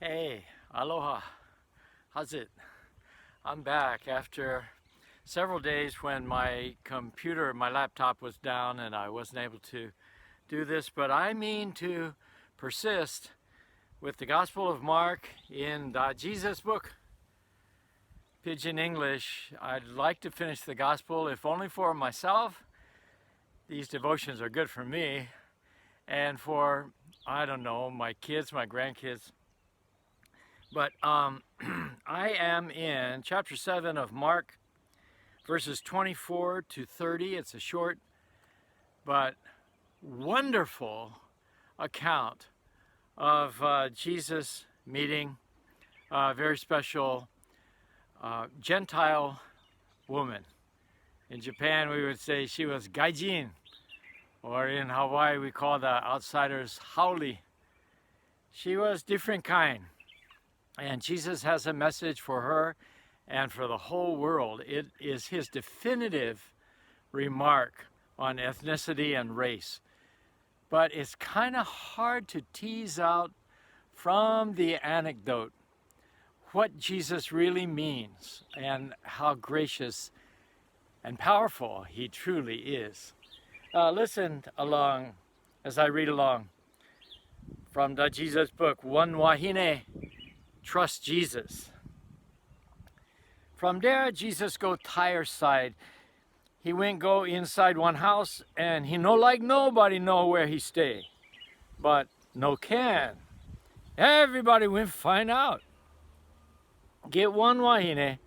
Hey, aloha. How's it? I'm back after several days when my laptop was down and I wasn't able to do this, but I mean to persist with the Gospel of Mark in the Jesus book, Pidgin English. I'd like to finish the Gospel, if only for myself. These devotions are good for me and for, I don't know, my kids, my grandkids. But I am in chapter 7 of Mark, verses 24 to 30. It's a short but wonderful account of Jesus meeting a very special Gentile woman. In Japan, we would say she was gaijin, or in Hawaii, we call the outsiders haole. She was different kind. And Jesus has a message for her and for the whole world. It is his definitive remark on ethnicity and race. But it's kind of hard to tease out from the anecdote what Jesus really means and how gracious and powerful he truly is. Listen along as I read along from the Jesus book, One Wahine. Trust Jesus. From there, Jesus go Tyre side. He went go inside one house, and he no like nobody know where he stay. But no can. Everybody went find out. Get one wahine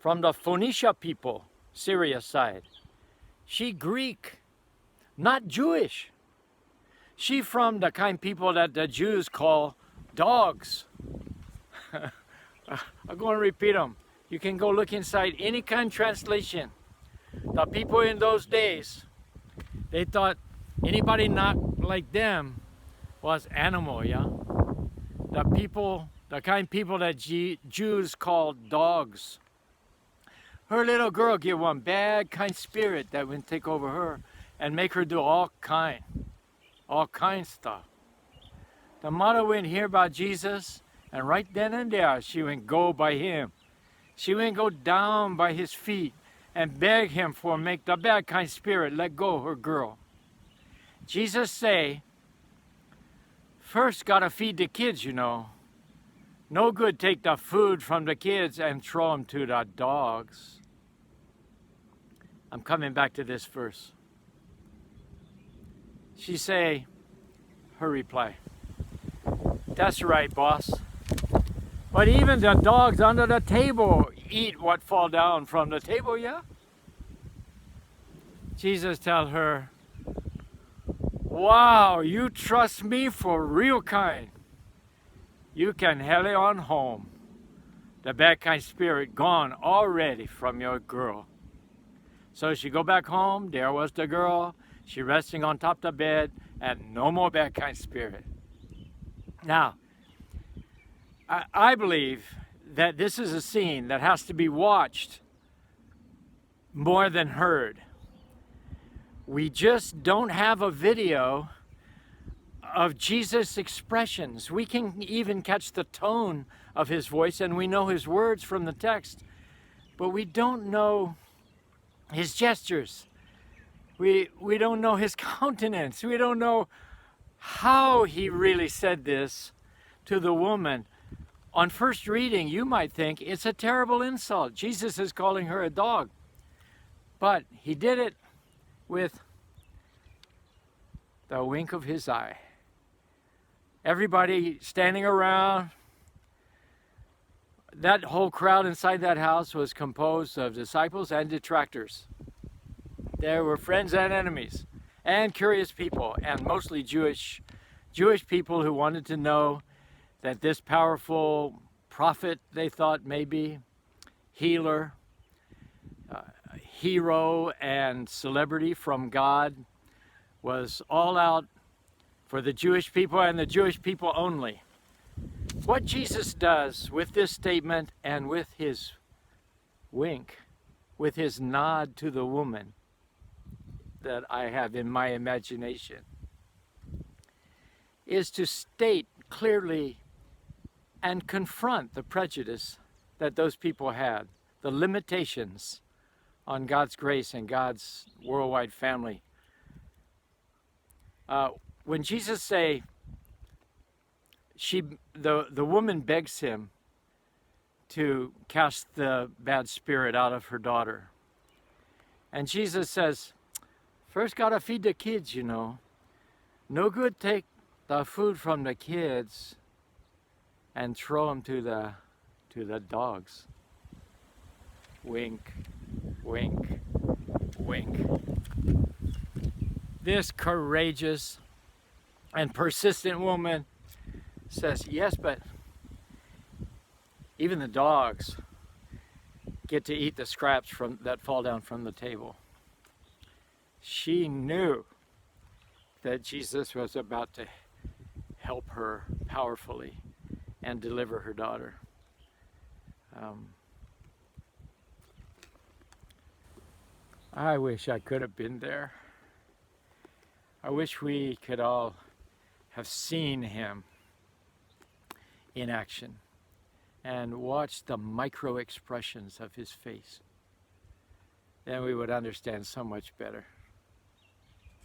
from the Phoenicia people, Syria side. She Greek, not Jewish. She from the kind people that the Jews call dogs. I'm going to repeat them. You can go look inside any kind of translation. The people in those days, they thought anybody not like them was animal, yeah? The kind of people that Jews called dogs. Her little girl get one bad kind spirit that would take over her and make her do all kind stuff. The mother went hear about Jesus, and right then and there, she went go by him. She went go down by his feet and beg him for make the bad kind spirit let go her girl. Jesus say, first gotta feed the kids, you know. No good take the food from the kids and throw them to the dogs. I'm coming back to this verse. She say, her reply, that's right, boss. But even the dogs under the table eat what fall down from the table, yeah? Jesus tell her, wow, you trust me for real kind. You can heli on home. The bad kind spirit gone already from your girl. So she go back home, there was the girl, she resting on top of the bed, and no more bad kind spirit. Now, I believe that this is a scene that has to be watched more than heard. We just don't have a video of Jesus' expressions. We can even catch the tone of his voice, and we know his words from the text, but we don't know his gestures. We don't know his countenance. We don't know how he really said this to the woman. On first reading, you might think it's a terrible insult. Jesus is calling her a dog. But he did it with the wink of his eye. Everybody standing around, that whole crowd inside that house was composed of disciples and detractors. There were friends and enemies, and curious people, and mostly Jewish people who wanted to know that this powerful prophet, they thought maybe, healer, hero and celebrity from God, was all out for the Jewish people and the Jewish people only. What Jesus does with this statement and with his wink, with his nod to the woman that I have in my imagination, is to state clearly and confront the prejudice that those people had, the limitations on God's grace and God's worldwide family. When Jesus say, the woman begs him to cast the bad spirit out of her daughter. And Jesus says, first gotta feed the kids, you know. No good take the food from the kids and throw them to the dogs. Wink, wink, wink. This courageous and persistent woman says, yes, but even the dogs get to eat the scraps that fall down from the table. She knew that Jesus was about to help her powerfully and deliver her daughter. I wish I could have been there. I wish we could all have seen him in action and watched the micro expressions of his face. Then we would understand so much better.